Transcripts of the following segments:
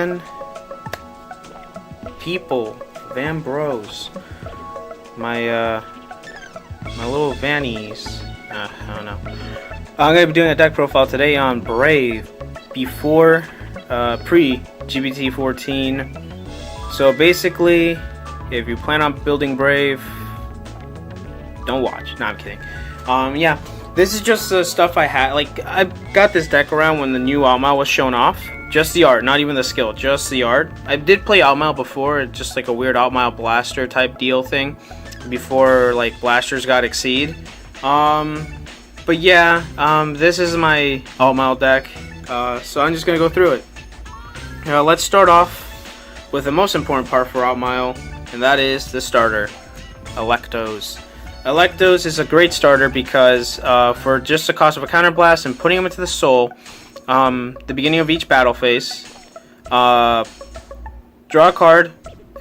Van people, Van Bros. My little Vannies. I don't know. I'm gonna be doing a deck profile today on Brave before pre-GBT 14. So basically, if you plan on building Brave, don't watch. No, I'm kidding. Yeah, this is just the stuff I had. Like, I got this deck around when the new Altmile was shown off. Just the art, not even the skill, just the art. I did play Altmile before, just like a weird Altmile blaster type deal thing, before like blasters got Exceed. But yeah, this is my Altmile deck, so I'm just gonna go through it. Let's start off with the most important part for Altmile, and that is the starter, Electos. Electos is a great starter because for just the cost of a counterblast and putting them into the soul, the beginning of each battle phase, draw a card,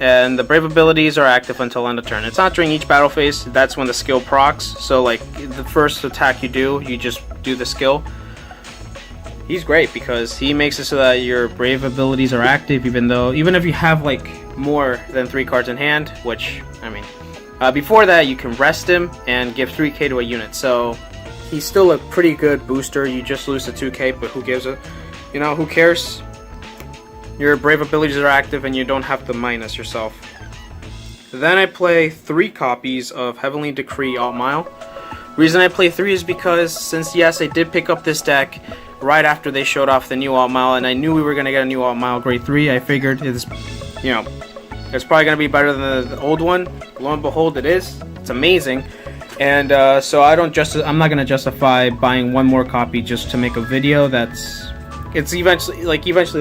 and the Brave abilities are active until end of turn. It's not during each battle phase, that's when the skill procs, so like the first attack you do, you just do the skill. He's great because he makes it so that your Brave abilities are active even if you have like more than 3 cards in hand, which, I mean, before that you can rest him and give 3k to a unit, so he's still a pretty good booster. You just lose the 2k, but who gives a, who cares? Your Brave abilities are active and you don't have to minus yourself. Then I play 3 copies of Heavenly Decree Altmile. Reason I play 3 is because, since yes, I did pick up this deck right after they showed off the new Altmile, and I knew we were going to get a new Altmile Grade 3, I figured it's probably going to be better than the old one. Lo and behold, it is. It's amazing. And so I'm not going to justify buying one more copy just to make a video. Eventually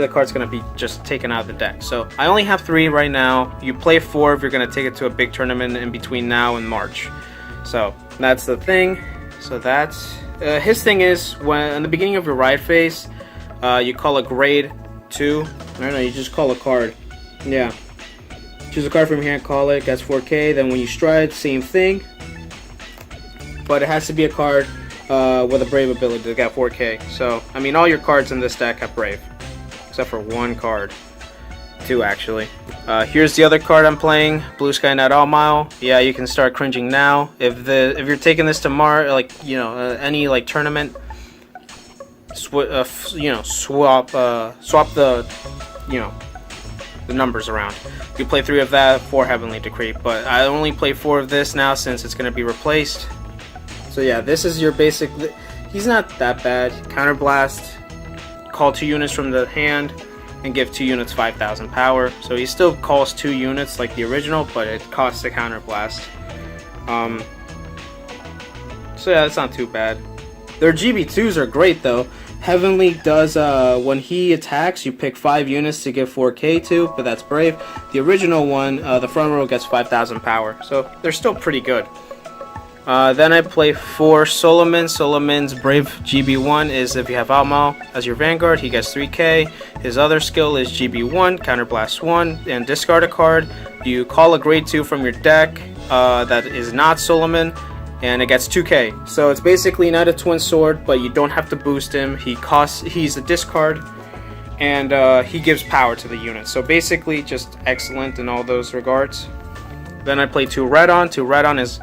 the card's going to be just taken out of the deck. So I only have 3 right now. You play 4 if you're going to take it to a big tournament in between now and March. So that's the thing. So that's his thing is, when in the beginning of your ride phase, you call a grade 2. I don't know, you just call a card. Yeah. Choose a card from your hand, call it, gets 4k. Then when you stride, same thing. But it has to be a card with a Brave ability to get 4k. So, I mean, all your cards in this deck have Brave. Except for 1 card. 2, actually. Here's the other card I'm playing, Blue Sky Night Altmile. Yeah, you can start cringing now. If you're taking this to any like tournament, swap the the numbers around. You play 3 of that, 4 Heavenly Decree, but I only play 4 of this now since it's going to be replaced. So yeah, this is your basic. He's not that bad. Counterblast, call 2 units from the hand, and give 2 units 5,000 power. So he still calls 2 units like the original, but it costs a counterblast. So yeah, that's not too bad. Their GB2s are great though. Heavenly does, when he attacks, you pick 5 units to give 4k to, but that's Brave. The original one, the front row gets 5,000 power, so they're still pretty good. Then I play 4 Solomon. Solomon's Brave GB1 is if you have Altmile as your Vanguard, he gets 3k. His other skill is GB1, Counterblast 1, and discard a card. You call a grade 2 from your deck that is not Solomon, and it gets 2k. So it's basically not a twin sword, but you don't have to boost him. He's a discard, and he gives power to the unit. So basically just excellent in all those regards. Then I play 2 Redon. 2 Redon is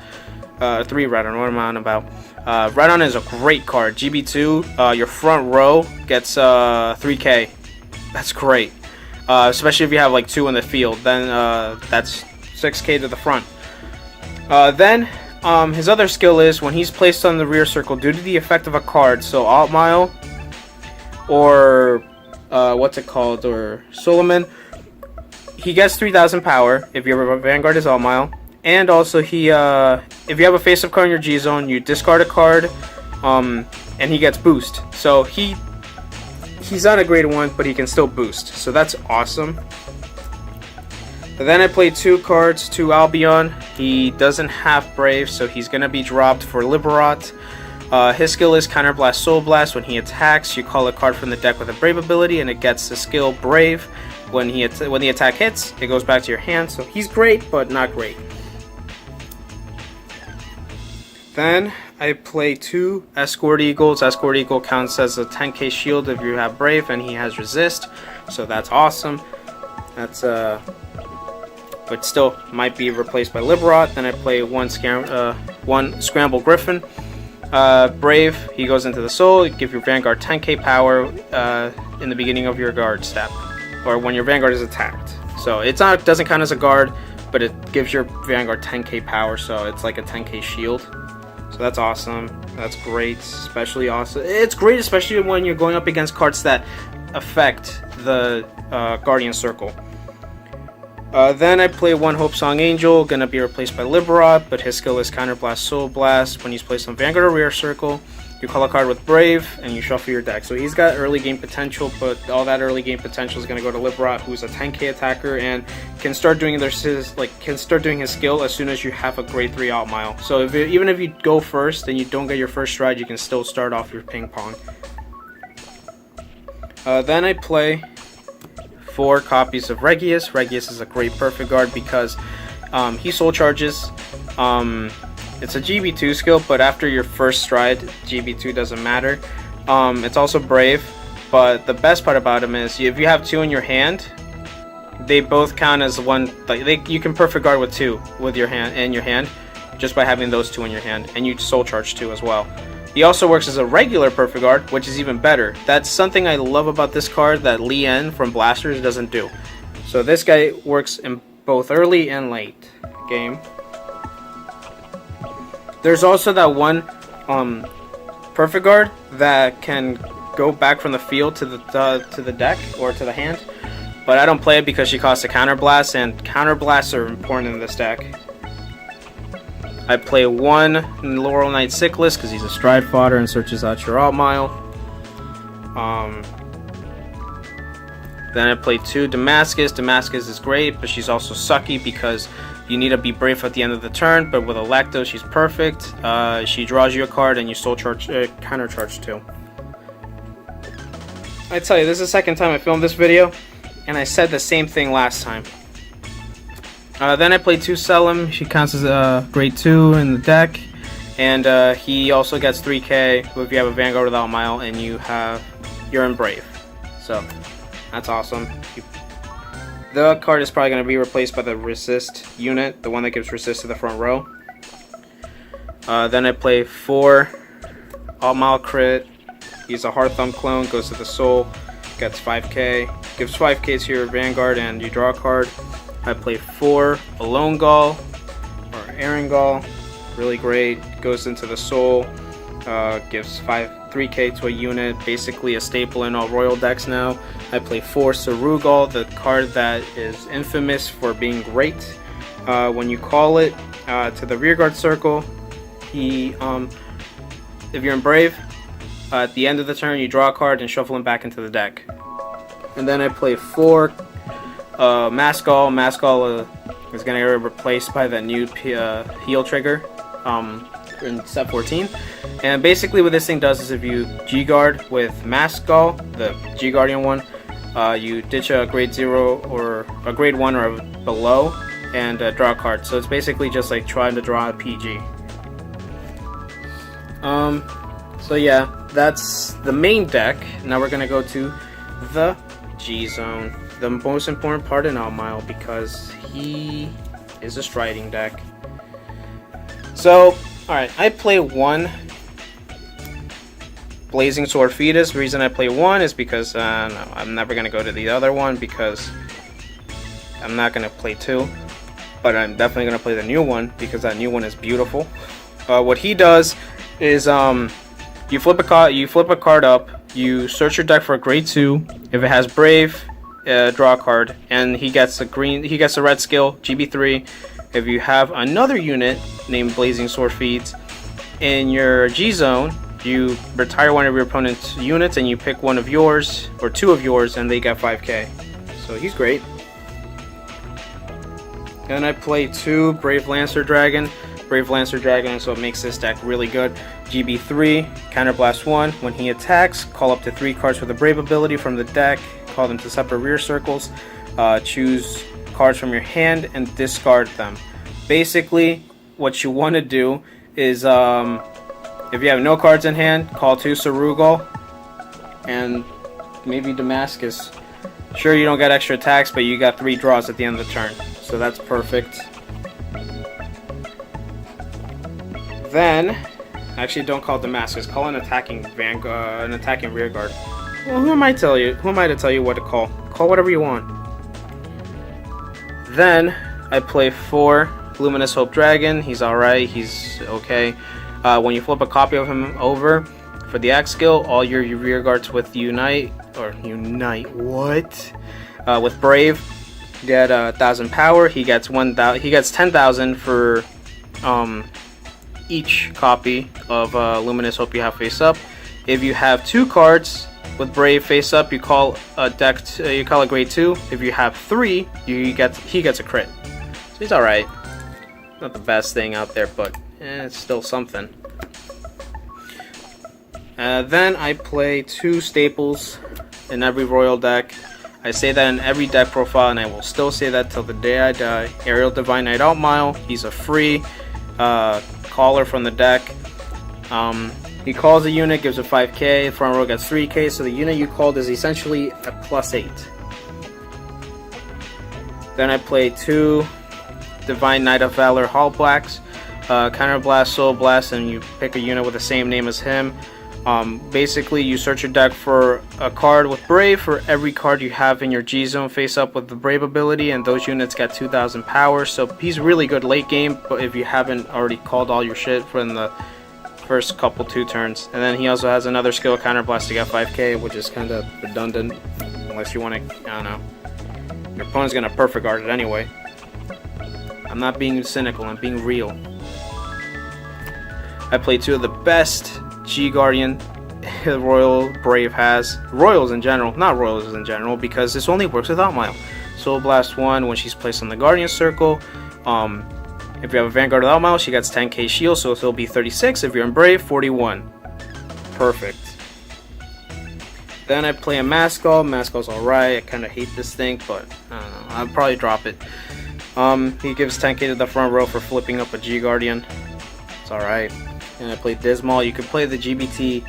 3 Redon, what am I on about? Redon is a great card. GB2, your front row gets 3k. That's great. Especially if you have like 2 in the field, then that's 6k to the front. Then his other skill is when he's placed on the rear circle due to the effect of a card, so Altmile or or Solomon, he gets 3,000 power if your Vanguard is Altmile. And also if you have a face-up card in your G-Zone, you discard a card, and he gets boost. So he's not a grade 1, but he can still boost. So that's awesome. And then I play 2 cards, 2 Albion. He doesn't have Brave, so he's going to be dropped for Liberat. His skill is Counterblast Soul Blast. When he attacks, you call a card from the deck with a Brave ability, and it gets the skill Brave. When the attack hits, it goes back to your hand. So he's great, but not great. Then I play 2 Escort Eagles. Escort Eagle counts as a 10k shield if you have Brave, and he has Resist. so that's awesome. That's but still might be replaced by Liberot. Then I play one Scramble Griffin. Brave, he goes into the soul. Give your Vanguard 10k power in the beginning of your guard step, or when your Vanguard is attacked. So doesn't count as a guard, but it gives your Vanguard 10k power, so it's like a 10k shield. So that's awesome. That's great. Especially awesome. It's great, especially when you're going up against cards that affect the Guardian Circle. Then I play one Hope Song Angel, gonna be replaced by Liberot, but his skill is Counterblast Soul Blast. When he's placed on Vanguard or Rear Circle, you call a card with Brave, and you shuffle your deck. So he's got early game potential, but all that early game potential is gonna go to Liberot, who's a 10k attacker and can start doing his skill as soon as you have a grade 3 Altmile. So even if you go first and you don't get your first stride, you can still start off your ping pong. Then I play 4 copies of Regius. Regius is a great perfect guard because he soul charges. It's a GB2 skill, but after your first stride, GB2 doesn't matter. It's also Brave, but the best part about him is if you have 2 in your hand, they both count as one. Like you can perfect guard with 2 with your hand, just by having those 2 in your hand, and you soul charge 2 as well. He also works as a regular perfect guard, which is even better. That's something I love about this card that Lien from Blasters doesn't do. So this guy works in both early and late game. There's also that one perfect guard that can go back from the field to the deck or to the hand, but I don't play it because she costs a counterblast, and counterblasts are important in this deck. I play one Laurel Knight Cyclist because he's a stride fodder and searches out your Altmile. Then I play 2 Damascus. Damascus is great, but she's also sucky because you need to be brave at the end of the turn. But with Electo, she's perfect. She draws you a card and you soul charge, counter charge 2. I tell you, this is the second time I filmed this video, and I said the same thing last time. Then I play 2 Selim. She counts as a grade 2 in the deck, and he also gets 3k if you have a Vanguard with Altmile and you're in Brave. So that's awesome. The card is probably going to be replaced by the Resist unit, the one that gives Resist to the front row. Then I play 4 Altmile Crit. He's a Hard Thumb clone, goes to the Soul, gets 5k, gives 5k to your Vanguard, and you draw a card. I play 4 Alone Gall or Erangall, really great, goes into the Soul, gives 3k to a unit, basically a staple in all Royal decks now. I play 4 Sarugal, the card that is infamous for being great. When you call it to the rearguard circle, if you're in Brave, at the end of the turn you draw a card and shuffle him back into the deck. And then I play 4 Maskall. Maskall is going to get replaced by the new heal trigger in set 14. And basically what this thing does is if you G-Guard with Maskall, the G-Guardian one, you ditch a grade 0 or a grade 1 or below and draw a card. So it's basically just like trying to draw a PG. So yeah, that's the main deck. Now we're going to go to the G-Zone. The most important part in Altmile because he is a striding deck. So, alright, I play 1 Blazing Sword Fetus. The reason I play 1 is because no, I'm never going to go to the other one because I'm not going to play 2. But I'm definitely going to play the new one because that new one is beautiful. What he does is you flip a card up, you search your deck for a grade 2. If it has Brave, draw a card, and he gets a red skill, GB3. If you have another unit named Blazing Sword Feeds in your G zone, you retire one of your opponent's units and you pick one of yours or 2 of yours and they get 5k. So he's great. Then I play 2 Brave Lancer Dragon. Brave Lancer Dragon is what makes this deck really good. GB3, Counterblast 1. When he attacks, call up to 3 cards with the Brave ability from the deck. Call them to separate rear circles. Choose cards from your hand and discard them. Basically, what you want to do is, if you have no cards in hand, call 2 Sarugal and maybe Damascus. Sure, you don't get extra attacks, but you got 3 draws at the end of the turn, so that's perfect. Then, actually, don't call it Damascus. Call an attacking Vanguard, an attacking rearguard. Well, who am I to tell you what to call? Call whatever you want. Then I play 4 Luminous Hope Dragon. He's alright. He's okay. When you flip a copy of him over for the axe skill, all your rearguards with Unite what? With Brave get 1,000 power. He gets 1,000. He gets 10,000 for each copy of Luminous Hope you have face up. If you have 2 cards with Brave face up, you call a deck. You call a grade 2. If you have 3, he gets a crit. So he's all right. Not the best thing out there, but it's still something. Then I play 2 staples in every royal deck. I say that in every deck profile, and I will still say that till the day I die. Aerial Divine Knight Altmile. He's a free caller from the deck. He calls a unit, gives a 5k, front row gets 3k, so the unit you called is essentially a +8. Then I play 2 Divine Knight of Valor Hall Blacks, Counterblast, Soul Blast, and you pick a unit with the same name as him. Basically, you search your deck for a card with Brave for every card you have in your G-Zone face up with the Brave ability, and those units get 2,000 power, so he's really good late game, but if you haven't already called all your shit from the first couple 2 turns. And then he also has another skill, Counterblast, to get 5k, which is kind of redundant, unless you want to, I don't know. Your opponent's going to perfect guard it anyway. I'm not being cynical, I'm being real. I play 2 of the best G-Guardian Royal Brave has. Royals in general, not Royals in general, because this only works with Altmile. Soul Blast 1 when she's placed on the Guardian Circle. If you have a Vanguard with Altmile, she gets 10k shield, so it'll be 36. If you're in Brave, 41. Perfect. Then I play a Mascall. Mascall's alright. I kind of hate this thing, but I don't know. I'll probably drop it. He gives 10k to the front row for flipping up a G-Guardian. It's alright. And I play Dismal. You can play the GBT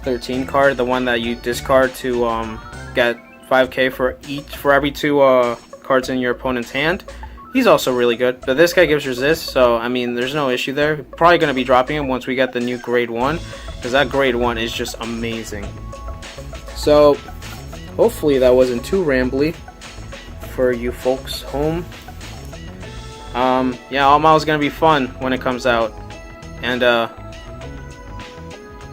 13 card, the one that you discard to get 5k for every 2 cards in your opponent's hand. He's also really good, but this guy gives resist, so I mean there's no issue there. Probably going to be dropping him once we get the new grade 1, because that grade 1 is just amazing. So hopefully that wasn't too rambly for you folks home. Yeah, Altmile is going to be fun when it comes out. And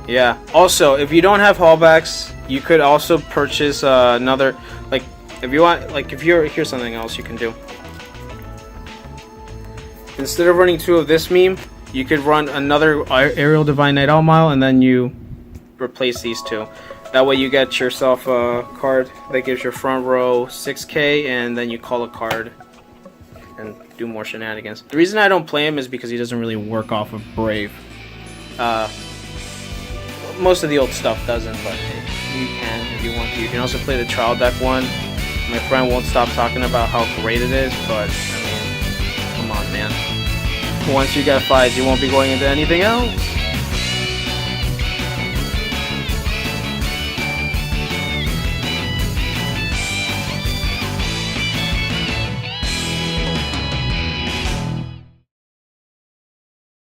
yeah, also if you don't have haulbacks, you could also purchase another, like if you want, like if you're, here's something else you can do. Instead of running 2 of this meme, you could run another Aerial Divine Knight Altmile, and then you replace these 2. That way you get yourself a card that gives your front row 6k, and then you call a card and do more shenanigans. The reason I don't play him is because he doesn't really work off of Brave. Most of the old stuff doesn't, but you can if you want to. You can also play the trial deck one. My friend won't stop talking about how great it is, but I mean, come on, man. Once you get 5s, you won't be going into anything else.